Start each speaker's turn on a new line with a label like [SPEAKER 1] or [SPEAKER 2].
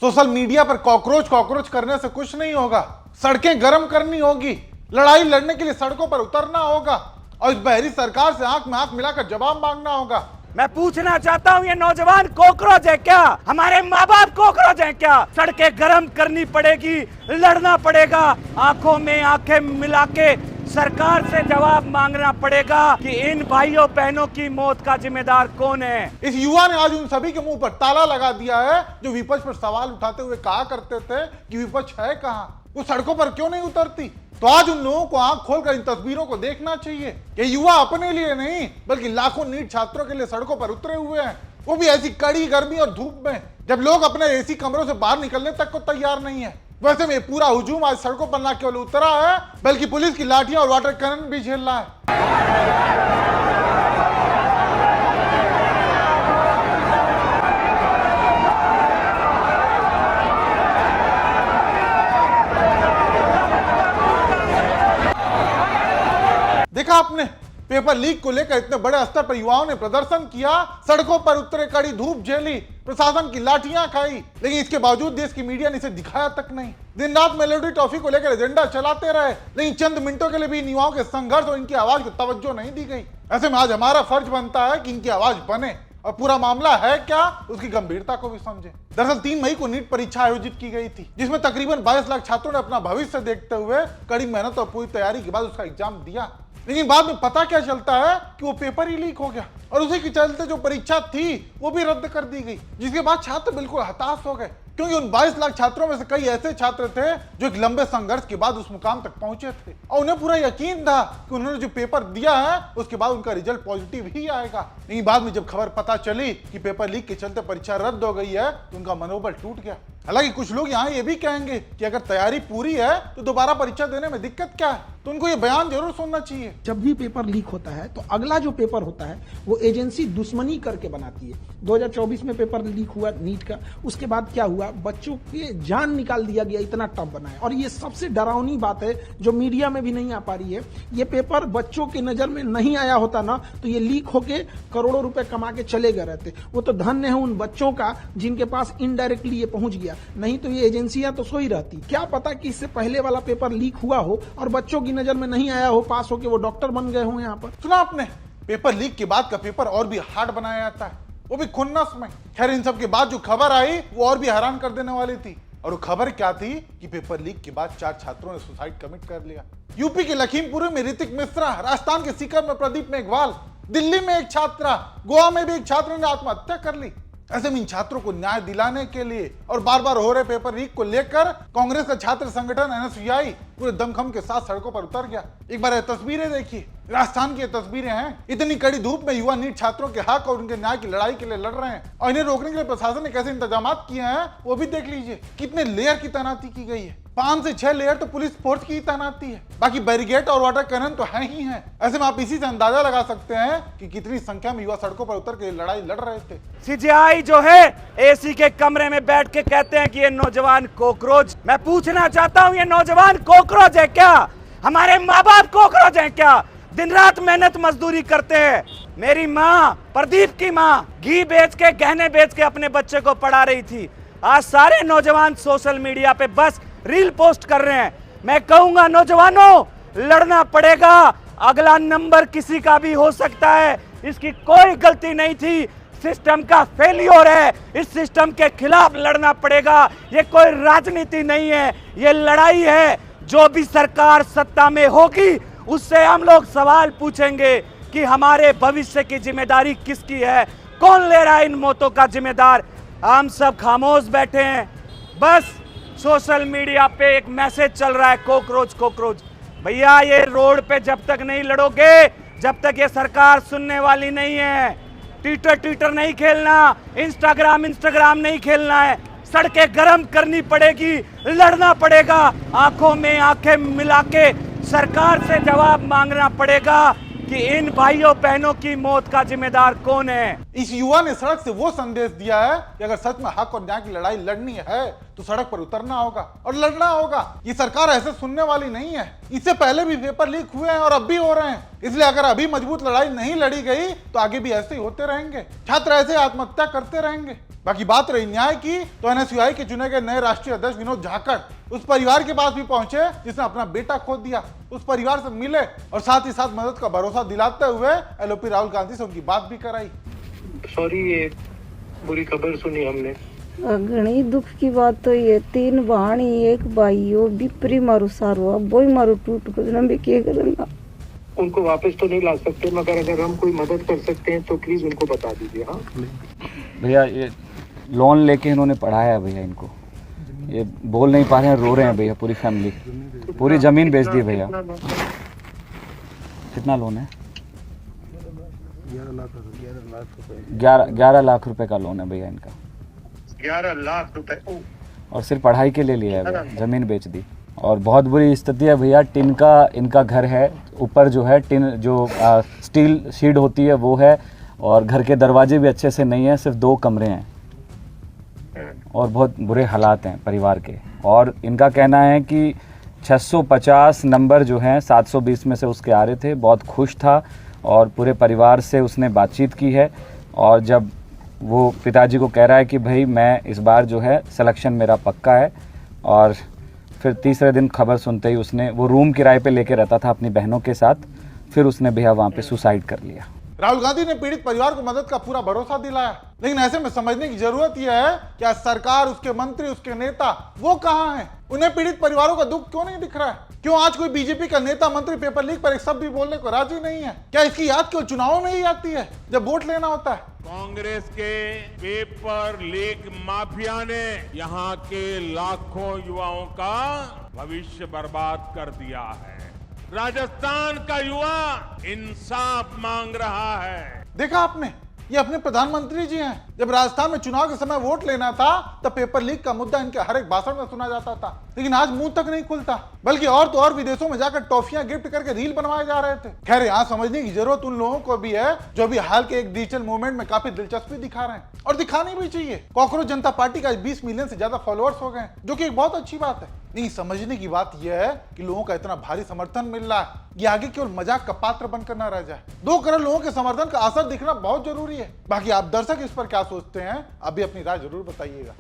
[SPEAKER 1] Social media पर cockroach cockroach करने से कुछ नहीं होगा। सड़कें गर्म करनी होगी, लड़ाई लड़ने के लिए सड़कों पर उतरना होगा और इस बहरी सरकार से आंख में आंख मिलाकर जवाब मांगना होगा।
[SPEAKER 2] मैं पूछना चाहता हूँ, ये नौजवान कॉकरोच है क्या? हमारे माँ बाप कॉकरोच है क्या? सड़कें गर्म करनी पड़ेगी, लड़ना पड़ेगा, आंखों में आंखें मिला के सरकार से जवाब मांगना पड़ेगा कि इन भाइयों बहनों की मौत का जिम्मेदार कौन है।
[SPEAKER 1] इस युवा ने आज उन सभी के मुंह पर ताला लगा दिया है जो विपक्ष पर सवाल उठाते हुए कहा करते थे कि विपक्ष है कहां, वो सड़कों पर क्यों नहीं उतरती। तो आज उन लोगों को आंख खोलकर इन तस्वीरों को देखना चाहिए कि युवा अपने लिए नहीं बल्कि लाखों नीट छात्रों के लिए सड़कों पर उतरे हुए हैं, वो भी ऐसी कड़ी गर्मी और धूप में जब लोग अपने एसी कमरों से बाहर निकलने तक को तैयार नहीं है। वैसे में पूरा हुजूम आज सड़कों पर न केवल उतरा है बल्कि पुलिस की लाठियां और वाटर कैनन भी झेल रहा है। देखा आपने, पेपर लीक को लेकर इतने बड़े स्तर पर युवाओं ने प्रदर्शन किया, सड़कों पर उतरे, कड़ी धूप झेली, प्रशासन की लाठियां खाई, लेकिन इसके बावजूद देश की मीडिया ने इसे दिखाया तक नहीं। दिन रात मेलोडी टॉफी को लेकर एजेंडा चलाते रहे, लेकिन चंद मिनटों के लिए भी इन युवाओं के संघर्ष और इनकी आवाज को तवज्जो नहीं दी गई। ऐसे में आज हमारा फर्ज बनता है कि इनकी आवाज बने और पूरा मामला है क्या उसकी गंभीरता को भी समझे। दरअसल 3 मई को नीट परीक्षा आयोजित की गई थी, जिसमें तकरीबन 22 लाख छात्रों ने अपना भविष्य देखते हुए कड़ी मेहनत और पूरी तैयारी के बाद उसका एग्जाम दिया। लेकिन बाद में पता क्या चलता है कि वो पेपर ही लीक हो गया और उसी के चलते जो परीक्षा थी वो भी रद्द कर दी गई, जिसके बाद छात्र बिल्कुल हताश हो गए, क्योंकि उन 22 लाख छात्रों में से कई ऐसे छात्र थे जो एक लंबे संघर्ष के बाद उस मुकाम तक पहुंचे थे और उन्हें पूरा यकीन था कि उन्होंने जो पेपर दिया है उसके बाद उनका रिजल्ट पॉजिटिव ही आएगा। लेकिन बाद में जब खबर पता चली कि पेपर लीक के चलते परीक्षा रद्द हो गई है तो उनका मनोबल टूट गया। हालांकि कुछ लोग यहाँ ये भी कहेंगे कि अगर तैयारी पूरी है तो दोबारा परीक्षा देने में दिक्कत क्या है, तो उनको ये बयान जरूर सुनना चाहिए।
[SPEAKER 3] जब भी पेपर लीक होता है तो अगला जो पेपर होता है वो एजेंसी दुश्मनी करके बनाती है। 2024 में पेपर लीक हुआ नीट का, उसके बाद क्या हुआ, बच्चों के जान निकाल दिया गया, इतना टफ बनाया। और ये सबसे डरावनी बात है जो मीडिया में भी नहीं आ पा रही है, ये पेपर बच्चों की नजर में नहीं आया होता ना तो ये लीक होके करोड़ों रुपए कमा के चले गए रहते। वो तो धन्य है उन बच्चों का जिनके पास इनडायरेक्टली ये पहुंच गया, नहीं तो ये एजेंसियां तो सोई रहती। क्या पता कि इससे पहले वाला पेपर लीक हुआ हो और बच्चों की नजर में नहीं आया हो, पास होके वो डॉक्टर बन गए हो। यहाँ पर
[SPEAKER 1] सुना आपने, पेपर लीक के बाद का पेपर और भी हार्ड बनाया जाता है, वो भी खुन्नस में। खैर इन सब के बाद जो खबर आई वो और भी हैरान कर देने वाली थी, और वो खबर क्या थी कि पेपर लीक के बाद 4 छात्रों ने सुसाइड कमिट कर लिया। यूपी के लखीमपुर में ऋतिक मिश्रा, राजस्थान के सीकर में प्रदीप मेघवाल, दिल्ली में एक छात्रा, गोवा में भी एक छात्र ने आत्महत्या कर ली। ऐसे में इन छात्रों को न्याय दिलाने के लिए और बार बार हो रहे पेपर लीक को लेकर कांग्रेस का छात्र संगठन एनएसयूआई पूरे दमखम के साथ सड़कों पर उतर गया। एक बार ये तस्वीरें देखिए, राजस्थान की ये तस्वीरें हैं। इतनी कड़ी धूप में युवा नीट छात्रों के हक और उनके न्याय की लड़ाई के लिए लड़ रहे हैं और इन्हें रोकने के लिए प्रशासन ने कैसे इंतजाम किए हैं वो भी देख लीजिए। कितने लेयर की तैनाती की गई है, 5 से 6 लेयर तो पुलिस फोर्स की तैनाती है, बाकी बैरिकेड और वाटर कैनन तो है ही है। ऐसे में आप इसी से अंदाजा लगा सकते हैं कि कितनी संख्या में युवा सड़कों पर उतर के लड़ाई लड़ रहे थे।
[SPEAKER 2] सीजीआई जो है एसी के कमरे में बैठ के कहते हैं कि ये नौजवान कॉकरोच। मैं पूछना चाहता हूँ, ये नौजवान कॉकरोच है क्या? हमारे माँ बाप कॉकरोच है क्या? दिन रात मेहनत मजदूरी करते हैं। मेरी माँ, प्रदीप की माँ, घी बेच के, गहने बेच के अपने बच्चे को पढ़ा रही थी। आज सारे नौजवान सोशल मीडिया पे बस रील पोस्ट कर रहे हैं। मैं कहूंगा नौजवानों, लड़ना पड़ेगा, अगला नंबर किसी का भी हो सकता है। इसकी कोई गलती नहीं थी, सिस्टम का फेलियर है, इस सिस्टम के खिलाफ लड़ना पड़ेगा। ये कोई राजनीति नहीं है, ये लड़ाई है। जो भी सरकार सत्ता में होगी उससे हम लोग सवाल पूछेंगे कि हमारे भविष्य की जिम्मेदारी किसकी है, कौन ले रहा है इन मौतों का जिम्मेदार। हम सब खामोश बैठे हैं, बस सोशल मीडिया पे एक मैसेज चल रहा है, कॉकरोच कॉकरोच। भैया ये रोड पे जब तक नहीं लड़ोगे, जब तक ये सरकार सुनने वाली नहीं है। ट्विटर नहीं खेलना, इंस्टाग्राम नहीं खेलना है। सड़कें गर्म करनी पड़ेगी, लड़ना पड़ेगा, आंखों में आंखें मिला के सरकार से जवाब मांगना पड़ेगा कि इन भाइयों बहनों की मौत का जिम्मेदार कौन है।
[SPEAKER 1] इस युवा ने सड़क से वो संदेश दिया है कि अगर सच में हक और न्याय की लड़ाई लड़नी है तो सड़क पर उतरना होगा और लड़ना होगा। ये सरकार ऐसे सुनने वाली नहीं है। इससे पहले भी पेपर लीक हुए हैं और अब भी हो रहे हैं, इसलिए अगर अभी मजबूत लड़ाई नहीं लड़ी गई तो आगे भी ऐसे ही होते रहेंगे। छात्र ऐसे आत्महत्या करते रहेंगे। बाकी बात रही न्याय की, तो एनएसयूआई के चुने गए नए राष्ट्रीय अध्यक्ष विनोद झाकड़ उस परिवार के पास भी पहुंचे जिसने अपना बेटा खो दिया। उस परिवार से मिले और साथ ही साथ मदद का भरोसा दिलाते हुए एलओपी राहुल गांधी से उनकी बात भी कराई।
[SPEAKER 4] सॉरी, ये बुरी खबर सुनी हमने।
[SPEAKER 5] घणी दुख की बात तो ये 3 भाणी 1 भाई हो बिपरी मारू सारो अब बोई मारू टूट गया मैं क्या करूंगा।
[SPEAKER 4] उनको वापस तो नहीं ला सकते, मगर अगर हम कोई मदद कर सकते हैं तो प्लीज उनको बता दीजिए। हाँ
[SPEAKER 6] भैया, ये लोन लेके इन्होंने पढ़ाया है भैया इनको, ये बोल नहीं पा रहे हैं, रो रहे हैं भैया, पूरी फैमिली, पूरी जमीन बेच दी भैया। कितना लोन है? 11 लाख रुपए का लोन है भैया इनका।
[SPEAKER 4] 11 लाख रुपए?
[SPEAKER 6] और सिर्फ पढ़ाई के लिए लिया है भैया, जमीन बेच दी। और बहुत बुरी स्थिति है भैया, टिन का इनका घर है, ऊपर जो है टिन जो स्टील शीट होती है वो है, और घर के दरवाजे भी अच्छे से नहीं है, सिर्फ 2 कमरे हैं और बहुत बुरे हालात हैं परिवार के। और इनका कहना है कि 650 नंबर जो हैं 720 में से उसके आ रहे थे, बहुत खुश था और पूरे परिवार से उसने बातचीत की है। और जब वो पिताजी को कह रहा है कि भाई मैं इस बार जो है सिलेक्शन मेरा पक्का है, और फिर तीसरे दिन खबर सुनते ही उसने, वो रूम किराए पे लेके रहता था अपनी बहनों के साथ, फिर उसने भैया वहाँ पे सुसाइड कर लिया।
[SPEAKER 1] राहुल गांधी ने पीड़ित परिवार को मदद का पूरा भरोसा दिलाया, लेकिन ऐसे में समझने की जरूरत यह है कि सरकार, उसके मंत्री, उसके नेता वो कहां हैं? उन्हें पीड़ित परिवारों का दुख क्यों नहीं दिख रहा है? क्यों आज कोई बीजेपी का नेता मंत्री पेपर लीक पर एक शब्द भी बोलने को राजी नहीं है? क्या इसकी याद केवल चुनाव में ही आती है जब वोट लेना होता है?
[SPEAKER 7] कांग्रेस के पेपर लीक माफिया ने यहाँ के लाखों युवाओं का भविष्य बर्बाद कर दिया है। राजस्थान का युवा इंसाफ मांग रहा है।
[SPEAKER 1] देखा आपने, ये अपने प्रधानमंत्री जी हैं। जब राजस्थान में चुनाव के समय वोट लेना था तब पेपर लीक का मुद्दा इनके हर एक भाषण में सुना जाता था, लेकिन आज मुंह तक नहीं खुलता, बल्कि और तो और विदेशों में जाकर टॉफियां गिफ्ट करके रील बनवाए जा रहे थे। खैर, यहाँ समझने की जरूरत उन लोगों को भी है जो अभी हाल के एक डिजिटल मूवमेंट में काफी दिलचस्पी दिखा रहे हैं, और दिखानी भी चाहिए। कॉकरोच जनता पार्टी का 20 मिलियन से ज्यादा फॉलोअर्स हो गए, जो कि एक बहुत अच्छी बात है। नहीं, समझने की बात यह है कि लोगों का इतना भारी समर्थन मिल रहा है, ये आगे केवल मजाक का पात्र बनकर न रह जाए। 2 करोड़ लोगों के समर्थन का असर दिखना बहुत जरूरी है। बाकी आप दर्शक इस पर क्या सोचते हैं, अभी अपनी राय जरूर बताइएगा।